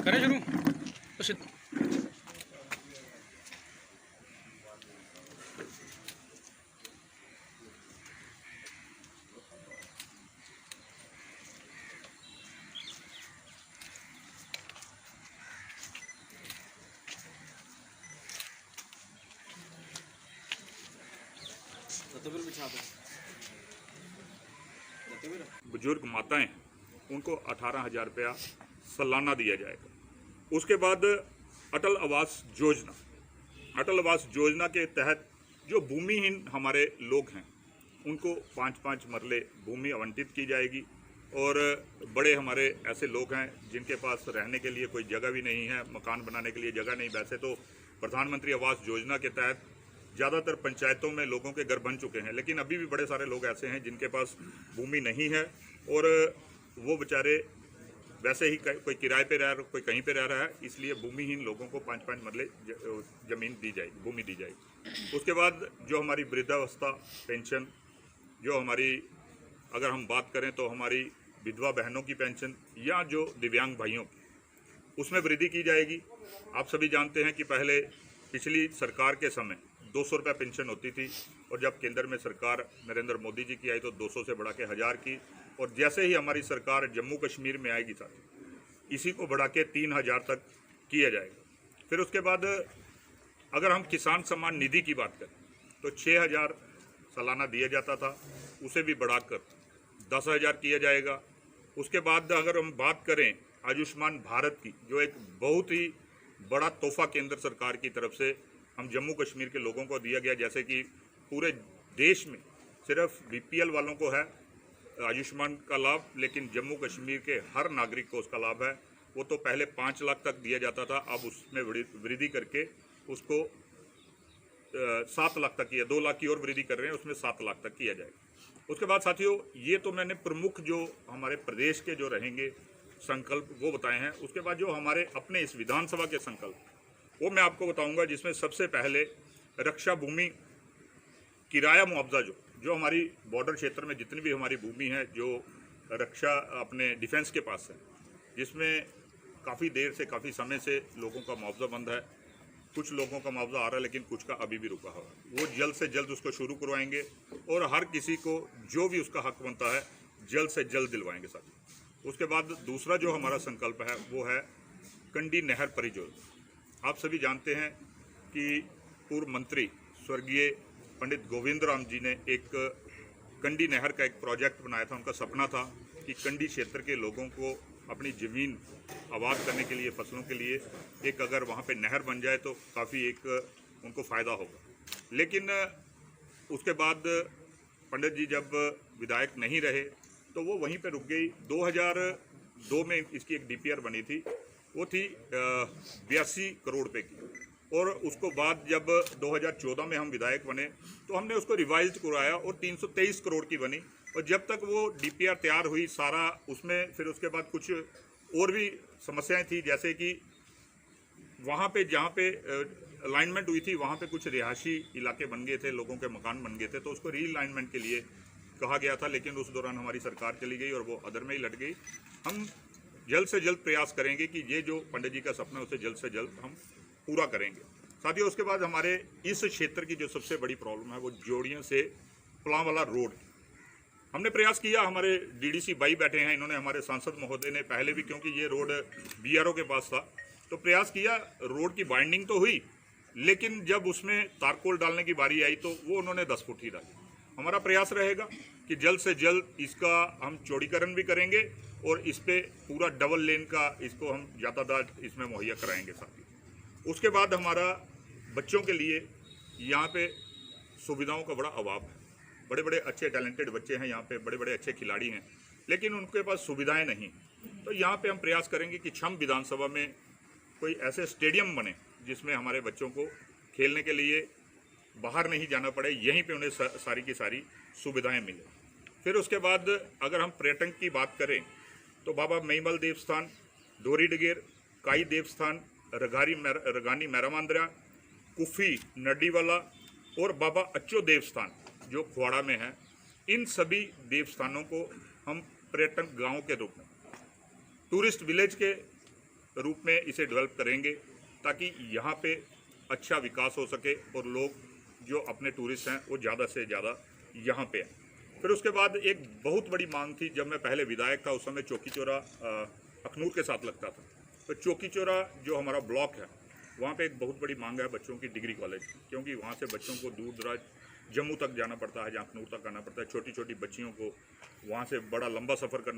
करें शुरू तो बुजुर्ग माताएं उनको 18,000 रुपया सालाना दिया जाएगा। उसके बाद अटल आवास योजना के तहत जो भूमिहीन हमारे लोग हैं उनको 5-5 मरले भूमि आवंटित की जाएगी। और बड़े हमारे ऐसे लोग हैं जिनके पास रहने के लिए कोई जगह भी नहीं है, मकान बनाने के लिए जगह नहीं। वैसे तो प्रधानमंत्री आवास योजना के तहत ज़्यादातर पंचायतों में लोगों के घर बन चुके हैं, लेकिन अभी भी बड़े सारे लोग ऐसे हैं जिनके पास भूमि नहीं है और वो बेचारे वैसे ही कोई किराए पे रह रहा, कोई कहीं पे रह रहा है। इसलिए भूमिहीन लोगों को 5-5 मरले जमीन दी जाएगी, भूमि दी जाएगी। उसके बाद जो हमारी वृद्धावस्था पेंशन, जो हमारी अगर हम बात करें तो हमारी विधवा बहनों की पेंशन या जो दिव्यांग भाइयों की, उसमें वृद्धि की जाएगी। आप सभी जानते हैं कि पहले पिछली सरकार के समय 200 रुपये पेंशन होती थी और जब केंद्र में सरकार नरेंद्र मोदी जी की आई तो 200 से बढ़ा के 1000 की। और जैसे ही हमारी सरकार जम्मू कश्मीर में आएगी साथ इसी को बढ़ा के 3000 तक किया जाएगा। फिर उसके बाद अगर हम किसान सम्मान निधि की बात करें तो 6000 सालाना दिया जाता था, उसे भी बढ़ाकर 10,000 किया जाएगा। उसके बाद अगर हम बात करें आयुष्मान भारत की, जो एक बहुत ही बड़ा तोहफा केंद्र सरकार की तरफ से हम जम्मू कश्मीर के लोगों को दिया गया, जैसे कि पूरे देश में सिर्फ बीपीएल वालों को है आयुष्मान का लाभ, लेकिन जम्मू कश्मीर के हर नागरिक को उसका लाभ है। वो तो पहले 5 लाख तक दिया जाता था, अब उसमें वृद्धि करके उसको 7 लाख तक किया, 2 लाख की और वृद्धि कर रहे हैं, उसमें 7 लाख तक किया जाएगा। उसके बाद साथियों, ये तो मैंने प्रमुख जो हमारे प्रदेश के जो रहेंगे संकल्प वो बताए हैं। उसके बाद जो हमारे अपने इस विधानसभा के संकल्प वो मैं आपको बताऊंगा, जिसमें सबसे पहले रक्षा भूमि किराया मुआवजा जो हमारी बॉर्डर क्षेत्र में जितनी भी हमारी भूमि है जो रक्षा अपने डिफेंस के पास है, जिसमें काफ़ी देर से काफ़ी समय से लोगों का मुआवजा बंद है। कुछ लोगों का मुआवजा आ रहा है लेकिन कुछ का अभी भी रुका हुआ है। वो जल्द से जल्द उसको शुरू करवाएंगे और हर किसी को जो भी उसका हक बनता है जल्द से जल्द दिलवाएंगे साथी। उसके बाद दूसरा जो हमारा संकल्प है वो है कंडी नहर परियोजना। आप सभी जानते हैं कि पूर्व मंत्री स्वर्गीय पंडित गोविंद राम जी ने एक कंडी नहर का एक प्रोजेक्ट बनाया था। उनका सपना था कि कंडी क्षेत्र के लोगों को अपनी ज़मीन आबाद करने के लिए, फसलों के लिए एक अगर वहाँ पे नहर बन जाए तो काफ़ी एक उनको फ़ायदा होगा। लेकिन उसके बाद पंडित जी जब विधायक नहीं रहे तो वो वहीं पे रुक गई। 2002 में इसकी एक डीपीआर बनी थी, वो थी 82 करोड़ रुपए की। और उसको बाद जब 2014 में हम विधायक बने तो हमने उसको रिवाइज करवाया और 323 करोड़ की बनी। और जब तक वो डीपीआर तैयार हुई सारा उसमें फिर उसके बाद कुछ और भी समस्याएं थी, जैसे कि वहाँ पे जहाँ पे अलाइनमेंट हुई थी वहाँ पे कुछ रिहायशी इलाके बन गए थे, लोगों के मकान बन गए थे, तो उसको रीअलाइनमेंट के लिए कहा गया था। लेकिन उस दौरान हमारी सरकार चली गई और वो अदर में ही लट गई। हम जल्द से जल्द प्रयास करेंगे कि ये जो पंडित जी का सपना है उसे जल्द से जल्द हम पूरा करेंगे साथियों। उसके बाद हमारे इस क्षेत्र की जो सबसे बड़ी प्रॉब्लम है वो जोड़ियों से पुलावाला रोड। हमने प्रयास किया, हमारे डीडीसी भाई बैठे हैं, इन्होंने हमारे सांसद महोदय ने पहले भी, क्योंकि ये रोड बीआरओ के पास था, तो प्रयास किया, रोड की बाइंडिंग तो हुई, लेकिन जब उसमें तारकोल डालने की बारी आई तो वो उन्होंने 10 फुट ही डाली। हमारा प्रयास रहेगा कि जल्द से जल्द इसका हम चौड़ीकरण भी करेंगे और इस पर पूरा डबल लेन का इसको हम यातायात इसमें मुहैया कराएंगे साथी। उसके बाद हमारा बच्चों के लिए यहाँ पे सुविधाओं का बड़ा अभाव है। बड़े बड़े अच्छे टैलेंटेड बच्चे हैं यहाँ पे, बड़े बड़े अच्छे खिलाड़ी हैं, लेकिन उनके पास सुविधाएं नहीं। तो यहाँ पे हम प्रयास करेंगे कि छम विधानसभा में कोई ऐसे स्टेडियम बने जिसमें हमारे बच्चों को खेलने के लिए बाहर नहीं जाना पड़े, यहीं पे उन्हें सारी की सारी सुविधाएं मिले। फिर उसके बाद अगर हम पर्यटन की बात करें तो बाबा महिमल देवस्थान, डोरी डगेर, काई देवस्थान, रगानी मैरामांद्रा, कुफी नड्डीवाला और बाबा अच्छो देवस्थान जो खुवाड़ा में है, इन सभी देवस्थानों को हम पर्यटन गांव के रूप में, टूरिस्ट विलेज के रूप में इसे डेवलप करेंगे ताकि यहाँ पे अच्छा विकास हो सके और लोग जो अपने टूरिस्ट हैं वो ज़्यादा से ज़्यादा यहाँ पे आए। फिर उसके बाद एक बहुत बड़ी मांग थी, जब मैं पहले विधायक था उस समय चौकी चौरा अखनूर के साथ लगता था, तो चौकी चौरा जो हमारा ब्लॉक है वहाँ पे एक बहुत बड़ी मांग है बच्चों की डिग्री कॉलेज की, क्योंकि वहाँ से बच्चों को दूर दराज जम्मू तक जाना पड़ता है, जहाँ अखनूर तक आना पड़ता है। छोटी छोटी बच्चियों को वहाँ से बड़ा लंबा सफ़र करना